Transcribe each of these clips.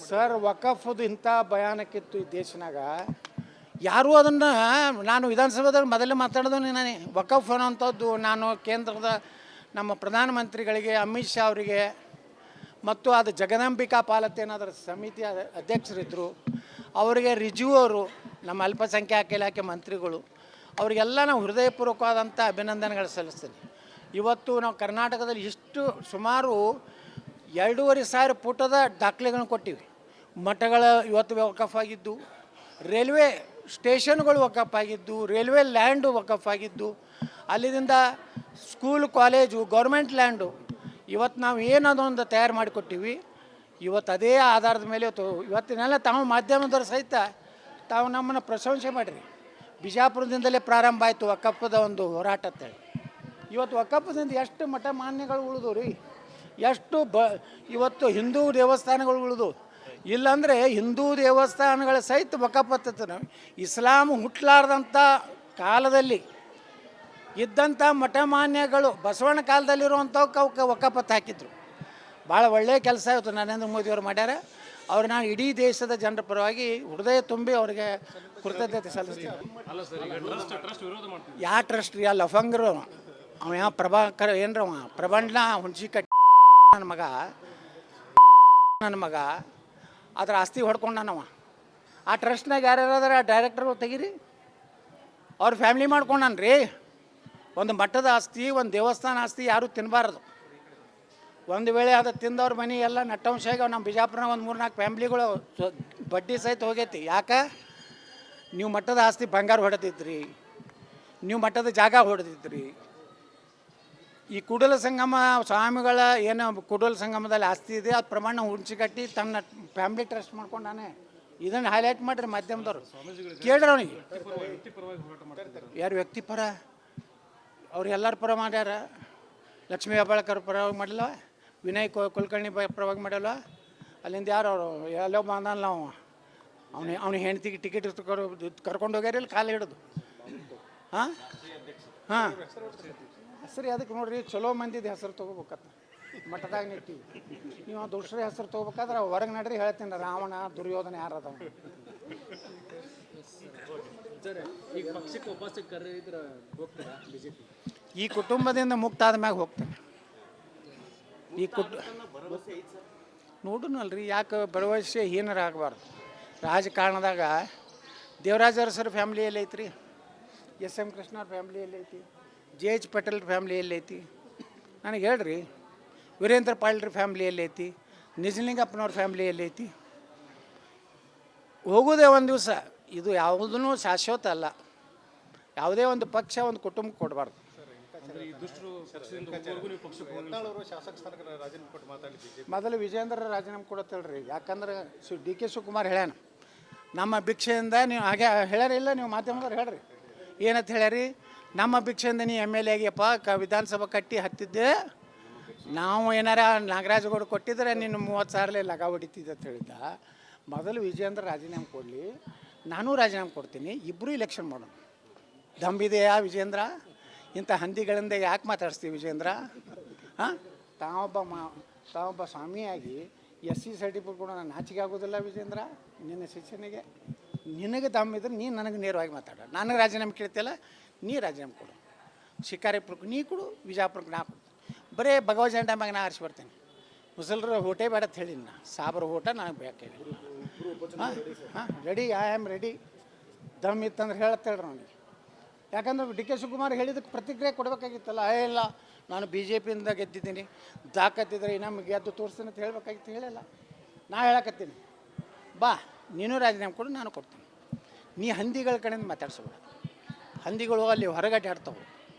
Sir ವಕಫದು ಇಂಥ ಭಯಾನಕಿತ್ತು ಈ ದೇಶನಾಗ. ಯಾರೂ ಅದನ್ನು ನಾನು ವಿಧಾನಸಭೆದಾಗ ಮೊದಲೇ ಮಾತಾಡೋದು ನಾನು ವಕಫ್ ಅನ್ನೋಂಥದ್ದು ನಾನು ಕೇಂದ್ರದ ನಮ್ಮ ಪ್ರಧಾನಮಂತ್ರಿಗಳಿಗೆ ಅಮಿತ್ ಶಾ ಅವರಿಗೆ ಮತ್ತು ಅದು ಜಗದಂಬಿಕಾ ಪಾಲತೆ ಅನ್ನೋದ್ರ ಸಮಿತಿ ಅಧ್ಯಕ್ಷರಿದ್ದರು, ಅವರಿಗೆ ರಿಜಿವು ಅವರು ನಮ್ಮ ಅಲ್ಪಸಂಖ್ಯಾತ ಇಲಾಖೆ ಮಂತ್ರಿಗಳು, ಅವರಿಗೆಲ್ಲ ನಾವು ಹೃದಯಪೂರ್ವಕವಾದಂಥ ಅಭಿನಂದನೆಗಳು ಸಲ್ಲಿಸ್ತೀನಿ. ಇವತ್ತು ನಾವು ಕರ್ನಾಟಕದಲ್ಲಿ ಇಷ್ಟು ಸುಮಾರು 2,500 ಫುಟದ ದಾಖಲೆಗಳನ್ನು ಕೊಟ್ಟಿವಿ. ಮಠಗಳ ಇವತ್ತು ವಕಫ್ ಆಗಿದ್ದು, ರೈಲ್ವೆ ಸ್ಟೇಷನ್ಗಳು ವಕಫ್ ಆಗಿದ್ದು, ರೈಲ್ವೆ ಲ್ಯಾಂಡು ವಕಫ್ ಆಗಿದ್ದು, ಅಲ್ಲಿಂದ ಸ್ಕೂಲ್ ಕಾಲೇಜು ಗೌರ್ಮೆಂಟ್ ಲ್ಯಾಂಡು ಇವತ್ತು ನಾವು ಏನದೊಂದು ತಯಾರು ಮಾಡಿಕೊಟ್ಟಿವಿ. ಇವತ್ತು ಅದೇ ಆಧಾರದ ಮೇಲೆ ಇವತ್ತಿನೆಲ್ಲ ತಾವು ಮಾಧ್ಯಮದವರು ಸಹಿತ ತಾವು ನಮ್ಮನ್ನು ಪ್ರಶಂಸೆ ಮಾಡಿರಿ. ಬಿಜಾಪುರದಿಂದಲೇ ಪ್ರಾರಂಭ ಆಯಿತು ವಕಫದ ಒಂದು ಹೋರಾಟ ಅಂತೇಳಿ. ಇವತ್ತು ವಕಫದಿಂದ ಎಷ್ಟು ಮಠ ಮಾನ್ಯಗಳು ಉಳಿದು ರೀ, ಎಷ್ಟು ಇವತ್ತು ಹಿಂದೂ ದೇವಸ್ಥಾನಗಳು ಉಳಿದು. ಇಲ್ಲಾಂದರೆ ಹಿಂದೂ ದೇವಸ್ಥಾನಗಳ ಸಹಿತ ವಕಫತ್ತು ಇಸ್ಲಾಂ ಹುಟ್ಟಲಾರ್ದಂಥ ಕಾಲದಲ್ಲಿ ಇದ್ದಂಥ ಮಠ ಮಾನ್ಯಗಳು ಬಸವಣ್ಣ ಕಾಲದಲ್ಲಿರುವಂಥವಕ್ಕೆ ವಕಫತ್ತು ಹಾಕಿದ್ರು. ಭಾಳ ಒಳ್ಳೆಯ ಕೆಲಸ ಇವತ್ತು ನರೇಂದ್ರ ಮೋದಿಯವರು ಮಾಡ್ಯಾರ. ಅವ್ರು ನಾನು ಇಡೀ ದೇಶದ ಜನರ ಪರವಾಗಿ ಹೃದಯ ತುಂಬಿ ಅವರಿಗೆ ಕೃತಜ್ಞತೆ ಸಲ್ಲಿಸ್ತೀನಿ. ಯಾವ ಟ್ರಸ್ಟ್ ರೀ? ಅಲ್ಲಿ ಲಫಂಗರು ಅವ ಯಾವ ಪ್ರಭಾಕರ್ ಏನರ ಅವ ಪ್ರಬಂಡ್ನ ಹುಣಸಿ ಕಟ್ಟಿ ನನ್ನ ಮಗ ಅದ್ರ ಆಸ್ತಿ ಹೊಡ್ಕೊಂಡನವ. ಆ ಟ್ರಸ್ಟ್ನಾಗ ಯಾರ್ಯಾರ ಡೈರೆಕ್ಟರ್ಗಳು ತೆಗೀರಿ, ಅವ್ರ ಫ್ಯಾಮಿಲಿ ಮಾಡ್ಕೊಂಡಾನ ರೀ. ಒಂದು ಮಠದ ಆಸ್ತಿ, ಒಂದು ದೇವಸ್ಥಾನ ಆಸ್ತಿ ಯಾರೂ ತಿನ್ನಬಾರ್ದು. ಒಂದು ವೇಳೆ ಅದು ತಿಂದವ್ರ ಮನೆ ಎಲ್ಲ ನಟ್ಟಂಶಾಗಿ ನಮ್ಮ ಬಿಜಾಪುರನಾಗ ಒಂದು 3-4 ಫ್ಯಾಮ್ಲಿಗಳು ಬಡ್ಡಿ ಸಹಿತ ಹೋಗೈತಿ. ಯಾಕೆ? ನೀವು ಮಠದ ಆಸ್ತಿ ಬಂಗಾರ ಹೊಡೆದಿದ್ರಿ, ನೀವು ಮಠದ ಜಾಗ ಹೊಡೆದಿದ್ರಿ. ಈ ಕೂಡಲ ಸಂಗಮ ಸ್ವಾಮಿಗಳ ಏನು ಕೂಡಲ ಸಂಗಮದಲ್ಲಿ ಆಸ್ತಿ ಇದೆ, ಅದು ಪ್ರಮಾಣ ಹುಣ್ಸಿಕಟ್ಟಿ ತನ್ನ ಫ್ಯಾಮ್ಲಿ ಟ್ರಸ್ಟ್ ಮಾಡ್ಕೊಂಡಾನೆ. ಇದನ್ನು ಹೈಲೈಟ್ ಮಾಡಿರಿ ಮಾಧ್ಯಮದವರು, ಕೇಳ್ರಿ ಅವನಿಗೆ. ಯಾರು ವ್ಯಕ್ತಿಪರ? ಅವ್ರು ಎಲ್ಲರ ಪರ ಮಾಡ್ಯಾರ. ಲಕ್ಷ್ಮೀ ಹೆಬ್ಬಾಳ್ಕರ್ ಪರವಾಗಿ ಮಾಡಿಲ್ಲ, ವಿನಯ್ ಕುಲಕರ್ಣಿ ಪರವಾಗಿ ಮಾಡಲ್ಲ. ಅಲ್ಲಿಂದ ಯಾರು ಅವರು ಎಲ್ಲೋ ಬಂದಲ್ಲ ನಾವು ಅವನಿಗೆ ಹೆಂಡ್ತಿಗೆ ಟಿಕೆಟ್ ಕರ್ಕೊಂಡು ಹೋಗ್ಯಾರಿಲ್ಲ ಕಾಲು ಹಿಡಿದು. ಹಾಂ ಹಾಂ ಹೆಸರು ಅದಕ್ಕೆ ನೋಡ್ರಿ, ಚಲೋ ಮಂದಿದ ಹೆಸರು ತೊಗೋಬೇಕತ್ತ ಮಠದಾಗ ನಿಂತೀವಿ. ನೀವು ದುಷ್ಟ್ರ ಹೆಸರು ತೊಗೋಬೇಕಾದ್ರೆ ಹೊರಗೆ ನಡ್ರಿ ಹೇಳ್ತೀನಿ, ರಾವಣ ದುರ್ಯೋಧನ ಯಾರದ. ಈ ಕುಟುಂಬದಿಂದ ಮುಕ್ತ ಆದ ಮ್ಯಾಗ ಹೋಗ್ತೇನೆ. ಈ ನೋಡುನಲ್ರಿ, ಯಾಕೆ ಭರವಸೆ ಹೀನರಾಗಬಾರ್ದು. ರಾಜಕಾರಣದಾಗ ದೇವರಾಜ ಅರಸರ ಫ್ಯಾಮ್ಲಿ ಎಲ್ಲೈತ್ರಿ, SM ಕೃಷ್ಣವ್ರ ಫ್ಯಾಮ್ಲಿ ಎಲ್ಲೈತಿ, JH ಪಟೇಲ್ ಫ್ಯಾಮ್ಲಿ ಎಲ್ಲೈತಿ, ನನಗೆ ಹೇಳ್ರಿ. ವೀರೇಂದ್ರ ಪಾಳ್ರ ಫ್ಯಾಮ್ಲಿ ಎಲ್ಲೈತಿ, ನಿಜಲಿಂಗಪ್ಪನವ್ರ ಫ್ಯಾಮ್ಲಿ ಎಲ್ಲೈತಿ. ಹೋಗೋದೇ ಒಂದು ದಿವಸ. ಇದು ಯಾವುದೂ ಶಾಶ್ವತ ಅಲ್ಲ. ಯಾವುದೇ ಒಂದು ಪಕ್ಷ ಒಂದು ಕುಟುಂಬ ಕೊಡಬಾರ್ದು. ಮೊದಲು ವಿಜೇಂದ್ರ ರಾಜೀನಾಮೆ ಕೊಡತ್ತೇಳ್ರಿ. ಯಾಕಂದ್ರೆ DK ಶಿವಕುಮಾರ್ ಹೇಳ್ಯಾನ, ನಮ್ಮ ಭಿಕ್ಷೆಯಿಂದ ನೀವು ಹಾಗೆ ಹೇಳ್ಯಾರಿಲ್ಲ, ನೀವು ಮಾಧ್ಯಮದವ್ರು ಹೇಳ್ರಿ ಏನಂತ ಹೇಳ್ಯಾರಿ, ನಮ್ಮ ಭಿಕ್ಷೆಯಿಂದ ನೀವು MLA ಆಗಿಯಪ್ಪ ವಿಧಾನಸಭಾ ಕಟ್ಟಿ ಹತ್ತಿದ್ದೆ, ನಾವು ಏನಾರ ನಾಗರಾಜಗೌಡ ಕೊಟ್ಟಿದ್ರೆ ನೀನು 30,000 ಲಗ ಹೊಡಿತಿದ್ದೆ ಅಂತ ಹೇಳಿದ್ದ. ಮೊದಲು ವಿಜೇಂದ್ರ ರಾಜೀನಾಮೆ ಕೊಡಲಿ, ನಾನೂ ರಾಜೀನಾಮೆ ಕೊಡ್ತೀನಿ, ಇಬ್ಬರು ಇಲೆಕ್ಷನ್ ಮಾಡೋಣ. ದಂಬಿದೆಯಾ ವಿಜೇಂದ್ರ? ಇಂಥ ಹಂದಿಗಳಿಂದ ಯಾಕೆ ಮಾತಾಡಿಸ್ತೀವಿ ವಿಜೇಂದ್ರ? ಹಾಂ, ತಾವೊಬ್ಬ ಸ್ವಾಮಿಯಾಗಿ SC ಸರ್ಟಿಫಿಕೇಟ್ ಕೂಡ ನಾನು ನಾಚಿಕೆ ಆಗೋದಿಲ್ಲ ವಿಜೇಂದ್ರ. ನಿನ್ನ ಶಿಕ್ಷಣಿಗೆ ನಿನಗೆ ದಮ್ಮಿದ್ರೆ ನೀನು ನನಗೆ ನೇರವಾಗಿ ಮಾತಾಡ. ನನಗೆ ರಾಜೀನಾಮೆ ಕೇಳ್ತಿಲ್ಲ, ನೀ ರಾಜೀನಾಮೆ ಕೊಡು. ಶಿಕಾರಿಪುರಕ್ಕೆ ನೀ ಕೊಡು, ವಿಜಾಪುರಕ್ಕೆ ನಾ ಕೊಡು. ಬರೀ ಭಗವ ಜಂಡ ಮ್ಯಾಗ ನಾ ಆರಿಸ್ಬಿಡ್ತೇನೆ. ಮುಸಲ್ರ ಹೋಟೆ ಬೇಡ ಅಂತ ಹೇಳಿನಿ, ನಾ ಸಾಬ್ರ ಓಟ ನನಗೆ ಬೇಕು. ಹಾಂ ಹಾಂ ರೆಡಿ, ಐ ಆಮ್ ರೆಡಿ. ದಮ್ ಇತ್ತಂದ್ರೆ ಹೇಳ್ತೇಳ್ರಿ ಅವನಿಗೆ. ಯಾಕಂದ್ರೆ DK ಶಿವಕುಮಾರ್ ಹೇಳಿದಕ್ಕೆ ಪ್ರತಿಕ್ರಿಯೆ ಕೊಡಬೇಕಾಗಿತ್ತಲ್ಲ. ಇಲ್ಲ ನಾನು BJPಯಿಂದ ಗೆದ್ದಿದ್ದೀನಿ, ದಾಖತ್ತಿದ್ರೆ ನಮಗೆ ಗೆದ್ದು ತೋರಿಸ್ತೀನಿ ಅಂತ ಹೇಳ್ಬೇಕಾಗಿತ್ತು, ಹೇಳಿಲ್ಲ. ನಾ ಹೇಳಕತ್ತೀನಿ, ಬಾ ನೀನು ರಾಜೀನಾಮೆ ಕೊಡು, ನಾನು ಕೊಡ್ತೀನಿ. ನೀ ಹಂದಿಗಳ ಕಡೆಯಿಂದ ಮಾತಾಡ್ಸೋಬೇಡ. ಹಂದಿಗಳು ಅಲ್ಲಿ ಹೊರಗಡೆ ಆಡ್ತಾವೆ,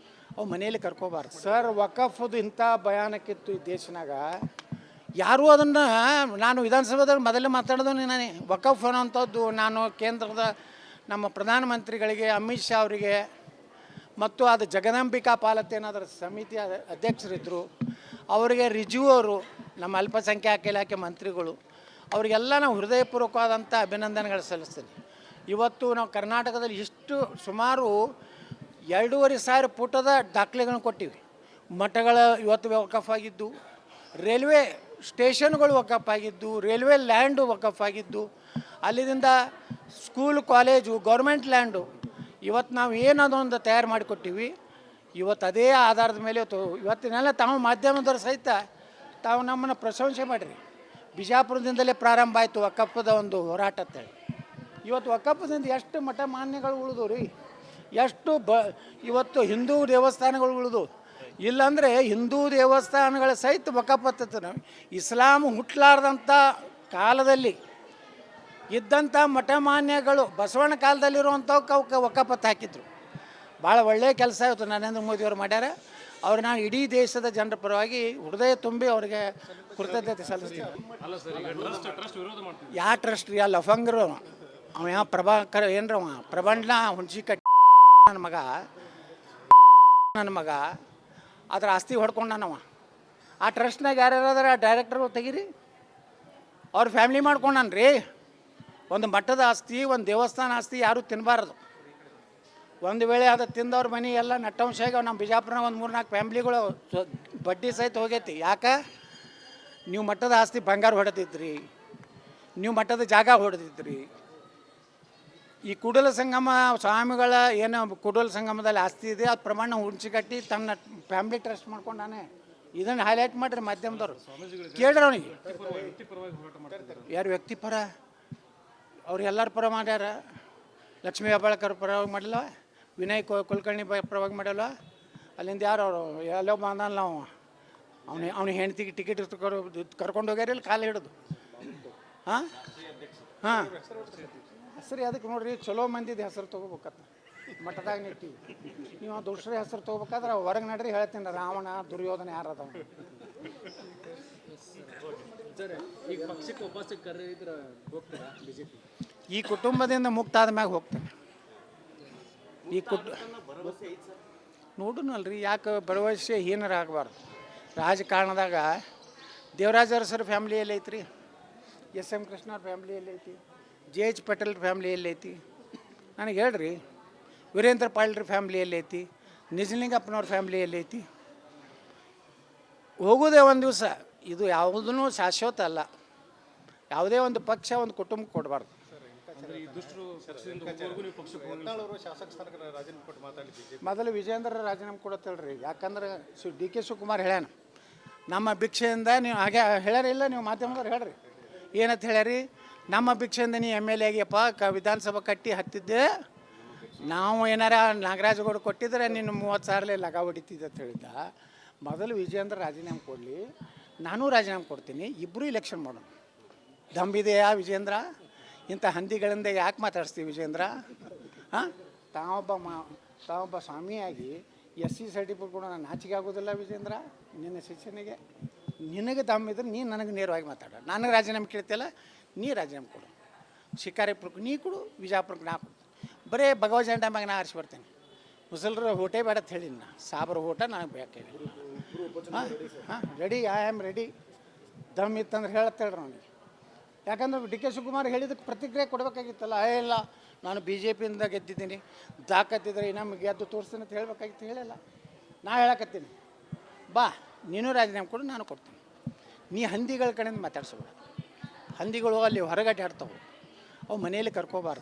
ಅವು ಮನೆಯಲ್ಲಿ ಕರ್ಕೋಬಾರ್ದು. ಸರ್ ವಕಫದು ಇಂಥ ಭಯಾನಕಿತ್ತು ಈ ದೇಶನಾಗ. ಯಾರೂ ಅದನ್ನು ನಾನು ವಿಧಾನಸಭೆದಾಗ ಮೊದಲೇ ಮಾತಾಡೋದು ನಾನು ವಕಫ್ ಅನ್ನೋಂಥದ್ದು ನಾನು ಕೇಂದ್ರದ ನಮ್ಮ ಪ್ರಧಾನಮಂತ್ರಿಗಳಿಗೆ ಅಮಿತ್ ಶಾ ಅವರಿಗೆ ಮತ್ತು ಅದು ಜಗದಂಬಿಕಾ ಪಾಲತೆ ಅನ್ನೋದ್ರ ಸಮಿತಿ ಅಧ್ಯಕ್ಷರಿದ್ದರು, ಅವರಿಗೆ ರಿಜಿವು ಅವರು ನಮ್ಮ ಅಲ್ಪಸಂಖ್ಯಾತ ಇಲಾಖೆ ಮಂತ್ರಿಗಳು, ಅವರಿಗೆಲ್ಲ ನಾವು ಹೃದಯಪೂರ್ವಕವಾದಂಥ ಅಭಿನಂದನೆಗಳು ಸಲ್ಲಿಸ್ತೀನಿ. ಇವತ್ತು ನಾವು ಕರ್ನಾಟಕದಲ್ಲಿ ಇಷ್ಟು ಸುಮಾರು 2,500 ಫುಟದ ದಾಖಲೆಗಳನ್ನು ಕೊಟ್ಟಿವಿ. ಮಠಗಳ ಇವತ್ತು ವಕಫ್ ಆಗಿದ್ದು, ರೈಲ್ವೆ ಸ್ಟೇಷನ್ಗಳು ವಕಫ್ ಆಗಿದ್ದು, ರೈಲ್ವೆ ಲ್ಯಾಂಡು ವಕಫ್ ಆಗಿದ್ದು, ಅಲ್ಲಿಂದ ಸ್ಕೂಲ್ ಕಾಲೇಜು ಗೌರ್ಮೆಂಟ್ ಲ್ಯಾಂಡು. ಇವತ್ತು ನಾವು ಏನದೊಂದು ತಯಾರು ಮಾಡಿಕೊಟ್ಟಿವಿ, ಇವತ್ತು ಅದೇ ಆಧಾರದ ಮೇಲೆ ಇವತ್ತಿನೆಲ್ಲ ತಾವು ಮಾಧ್ಯಮದವ್ರು ಸಹಿತ ತಾವು ನಮ್ಮನ್ನು ಪ್ರಶಂಸೆ ಮಾಡಿರಿ. ಬಿಜಾಪುರದಿಂದಲೇ ಪ್ರಾರಂಭ ಆಯಿತು ವಕಫದ ಒಂದು ಹೋರಾಟ ಅಂತೇಳಿ. ಇವತ್ತು ವಕಫದಿಂದ ಎಷ್ಟು ಮಠ ಮಾನ್ಯಗಳು ಉಳಿದು ರೀ, ಎಷ್ಟು ಇವತ್ತು ಹಿಂದೂ ದೇವಸ್ಥಾನಗಳು ಉಳಿದು. ಇಲ್ಲಾಂದರೆ ಹಿಂದೂ ದೇವಸ್ಥಾನಗಳ ಸಹಿತ ವಕಫ್ ಹತ್ತದ. ಇಸ್ಲಾಂ ಹುಟ್ಟಲಾರ್ದಂಥ ಕಾಲದಲ್ಲಿ ಇದ್ದಂಥ ಮಠ ಮಾನ್ಯಗಳು ಬಸವಣ್ಣ ಕಾಲದಲ್ಲಿರುವಂಥವು ವಕಫತ್ ಹಾಕಿದ್ರು. ಭಾಳ ಒಳ್ಳೆಯ ಕೆಲಸ ಇವತ್ತು ನರೇಂದ್ರ ಮೋದಿಯವರು ಮಾಡ್ಯಾರ. ಅವ್ರು ನಾನು ಇಡೀ ದೇಶದ ಜನರ ಪರವಾಗಿ ಹೃದಯ ತುಂಬಿ ಅವರಿಗೆ ಕೃತಜ್ಞತೆ ಸಲ್ಲಿಸ್ತೀನಿ. ಯಾವ ಟ್ರಸ್ಟ್ ರೀ? ಅಲ್ಲಿ ಲಫಂಗರು ಅವ ಯಾವ ಪ್ರಭಾಕರ್ ಏನರವ ಪ್ರಬಂಧ ಹುಣಸಿ ಕಟ್ಟಿ ನನ್ನ ಮಗ ಅದ್ರ ಆಸ್ತಿ ಹೊಡ್ಕೊಂಡನವ. ಆ ಟ್ರಸ್ಟ್ನಾಗ ಯಾರ್ಯಾರ ಡೈರೆಕ್ಟರ್ಗಳು ತೆಗೀರಿ, ಅವ್ರ ಫ್ಯಾಮ್ಲಿ ಮಾಡ್ಕೊಂಡಾನ ರೀ. ಒಂದು ಮಠದ ಆಸ್ತಿ, ಒಂದು ದೇವಸ್ಥಾನ ಆಸ್ತಿ ಯಾರೂ ತಿನ್ನಬಾರ್ದು. ಒಂದು ವೇಳೆ ಅದು ತಿಂದವ್ರ ಮನೆ ಎಲ್ಲ ನಟ್ಟಂಶಾಗಿ ನಮ್ಮ ಬಿಜಾಪುರನಾಗ ಒಂದು 3-4 ಫ್ಯಾಮ್ಲಿಗಳು ಬಡ್ಡಿ ಸಹಿತ ಹೋಗೈತಿ. ಯಾಕೆ? ನೀವು ಮಠದ ಆಸ್ತಿ ಬಂಗಾರ ಹೊಡೆದಿದ್ರಿ, ನೀವು ಮಠದ ಜಾಗ ಹೊಡೆದಿದ್ರಿ. ಈ ಕೂಡಲ ಸಂಗಮ ಸ್ವಾಮಿಗಳ ಏನು ಕೂಡಲ ಸಂಗಮದಲ್ಲಿ ಆಸ್ತಿ ಇದೆ, ಅದು ಪ್ರಮಾಣ ಹುಣಸಿ ಕಟ್ಟಿ ತನ್ನ ಫ್ಯಾಮ್ಲಿ ಟ್ರಸ್ಟ್ ಮಾಡ್ಕೊಂಡಾನೆ. ಇದನ್ನು ಹೈಲೈಟ್ ಮಾಡಿರಿ ಮಾಧ್ಯಮದವರು, ಕೇಳ್ರಿ ಅವನಿಗೆ. ಯಾರು ವ್ಯಕ್ತಿಪರ? ಅವ್ರು ಎಲ್ಲರ ಪರ ಮಾಡ್ಯಾರ. ಲಕ್ಷ್ಮೀ ಹೆಬ್ಬಾಳ್ಕರ್ ಪರವಾಗಿ ಮಾಡಿಲ್ಲ, ವಿನಯ್ ಕುಲಕರ್ಣಿ ಪರವಾಗಿ ಮಾಡಲ್ಲ. ಅಲ್ಲಿಂದ ಯಾರು ಅವರು ಎಲ್ಲೋ ಬಂದಲ್ಲ, ನಾವು ಅವನ ಹೆಂಡ್ತಿಗೆ ಟಿಕೆಟ್ ಕರ್ಕೊಂಡು ಹೋಗ್ಯಾರ ಇಲ್ಲಿ ಕಾಲು ಹಿಡಿದು. ಹಾಂ ಹಾಂ ಹೆಸರು ಅದಕ್ಕೆ ನೋಡ್ರಿ, ಚಲೋ ಮಂದಿದ ಹೆಸರು ತೊಗೋಬೇಕತ್ತ ಮಠದಾಗ ನಿಟ್ಟಿವಿ. ನೀವು ದುಷ್ಟ್ರ ಹೆಸರು ತೊಗೋಬೇಕಾದ್ರೆ ಹೊರಗೆ ನಡ್ರಿ ಹೇಳ್ತೀನಿ, ರಾವಣ ದುರ್ಯೋಧನ ಯಾರದ. ಈ ಕುಟುಂಬದಿಂದ ಮುಕ್ತ ಆದ ಮ್ಯಾಗ ಹೋಗ್ತೇನೆ. ಈ ನೋಡುನಲ್ರಿ, ಯಾಕೆ ಭರವಸೆ ಹೀನರಾಗಬಾರ್ದು. ರಾಜಕಾರಣದಾಗ ದೇವರಾಜ ಅರಸರ ಫ್ಯಾಮ್ಲಿ ಎಲ್ಲೈತ್ರಿ, SM ಕೃಷ್ಣವ್ರ ಫ್ಯಾಮ್ಲಿ ಎಲ್ಲೈತಿ, JH ಪಟೇಲ್ ಫ್ಯಾಮ್ಲಿ ಎಲ್ಲೈತಿ, ನನಗೆ ಹೇಳ್ರಿ. ವೀರೇಂದ್ರ ಪಾಳ್ರ ಫ್ಯಾಮ್ಲಿ ಎಲ್ಲೈತಿ, ನಿಜಲಿಂಗಪ್ಪನವ್ರ ಫ್ಯಾಮ್ಲಿ ಎಲ್ಲೈತಿ. ಹೋಗೋದೇ ಒಂದು ದಿವಸ. ಇದು ಯಾವುದೂ ಶಾಶ್ವತ ಅಲ್ಲ. ಯಾವುದೇ ಒಂದು ಪಕ್ಷ ಒಂದು ಕುಟುಂಬಕ್ಕೆ ಕೊಡಬಾರ್ದು. ಮೊದಲು ವಿಜೇಂದ್ರ ರಾಜೀನಾಮೆ ಕೊಡತ್ತೇಳ್ರಿ. ಯಾಕಂದ್ರೆ DK ಶಿವಕುಮಾರ್ ಹೇಳ್ಯಾನ, ನಮ್ಮ ಭಿಕ್ಷೆಯಿಂದ ನೀವು ಹಾಗೆ ಹೇಳ್ಯಾರಿಲ್ಲ, ನೀವು ಮಾಧ್ಯಮದವ್ರು ಹೇಳ್ರಿ ಏನಂತ ಹೇಳ್ಯಾರಿ, ನಮ್ಮ ಭಿಕ್ಷೆಯಿಂದ ನೀವು MLA ಆಗಿಯಪ್ಪ ವಿಧಾನಸಭಾ ಕಟ್ಟಿ ಹತ್ತಿದ್ದೆ, ನಾವು ಏನಾರ ನಾಗರಾಜಗೌಡ ಕೊಟ್ಟಿದ್ರೆ ನೀನು 30,000 ಲಗ ಹೊಡಿತಿದ್ದೆ ಅಂತ ಹೇಳಿದ್ದ. ಮೊದಲು ವಿಜೇಂದ್ರ ರಾಜೀನಾಮೆ ಕೊಡಲಿ, ನಾನೂ ರಾಜೀನಾಮೆ ಕೊಡ್ತೀನಿ, ಇಬ್ಬರು ಇಲೆಕ್ಷನ್ ಮಾಡೋಣ. ದಂಬಿದೆಯಾ ವಿಜೇಂದ್ರ? ಇಂಥ ಹಂದಿಗಳಿಂದ ಯಾಕೆ ಮಾತಾಡಿಸ್ತೀವಿ ವಿಜೇಂದ್ರ? ಹಾಂ, ತಾವೊಬ್ಬ ಸ್ವಾಮಿಯಾಗಿ SC ಸರ್ಟಿಫಿಕೇಟ್ ಕೂಡ ನಾನು ನಾಚಿಕೆ ಆಗೋದಿಲ್ಲ ವಿಜೇಂದ್ರ. ನಿನ್ನ ಶಿಕ್ಷಣಿಗೆ ನಿನಗೆ ದಮ್ಮಿದ್ರೆ ನೀನು ನನಗೆ ನೇರವಾಗಿ ಮಾತಾಡ. ನನಗೆ ರಾಜೀನಾಮೆ ಕೇಳ್ತಿಯಲ್ಲ, ನೀ ರಾಜೀನಾಮೆ ಕೊಡು. ಶಿಕಾರಿಪುರಕ್ಕೆ ನೀ ಕೊಡು, ವಿಜಾಪುರಕ್ಕೆ ನಾ ಕೊಡು. ಬರೀ ಭಗವಜಾಂಡ ಮ್ಯಾಗ ನಾ ಆರಿಸಿ ಬರ್ತೇನೆ. ಮುಸಲ್ರ ಹೋಟೆ ಬೇಡ ಅಂತ ಹೇಳಿನ, ಸಾಬ್ರ ಊಟ ನನಗೆ ಬೇಕಾಗಿ. ಹಾಂ ರೆಡಿ, ಐ ಆಮ್ ರೆಡಿ. ದಮ್ ಇತ್ತಂದ್ರೆ ಹೇಳತ್ತೇಳ್ರಿ ಅವನಿಗೆ. ಯಾಕಂದ್ರೆ DK ಶಿವಕುಮಾರ್ ಹೇಳಿದಕ್ಕೆ ಪ್ರತಿಕ್ರಿಯೆ ಕೊಡಬೇಕಾಗಿತ್ತಲ್ಲ. ಇಲ್ಲ ನಾನು BJPಯಿಂದ ಗೆದ್ದಿದ್ದೀನಿ, ದಾಖತ್ತಿದ್ರೆ ನಮಗೆ ಗೆದ್ದು ತೋರಿಸ್ತೀನಿ ಅಂತ ಹೇಳಬೇಕಾಗಿತ್ತು, ಹೇಳಿಲ್ಲ. ನಾ ಹೇಳಕತ್ತೀನಿ, ಬಾ ನೀನು ರಾಜೀನಾಮೆ ಕೊಡು, ನಾನು ಕೊಡ್ತೀನಿ. ನೀ ಹಂದಿಗಳ ಕಡೆಯಿಂದ ಮಾತಾಡ್ಸೋಬೇಡ. ಹಂದಿಗಳು ಅಲ್ಲಿ ಹೊರಗಡೆ ಆಡ್ತಾವೆ, ಅವು ಮನೆಯಲ್ಲಿ ಕರ್ಕೋಬಾರ್ದು.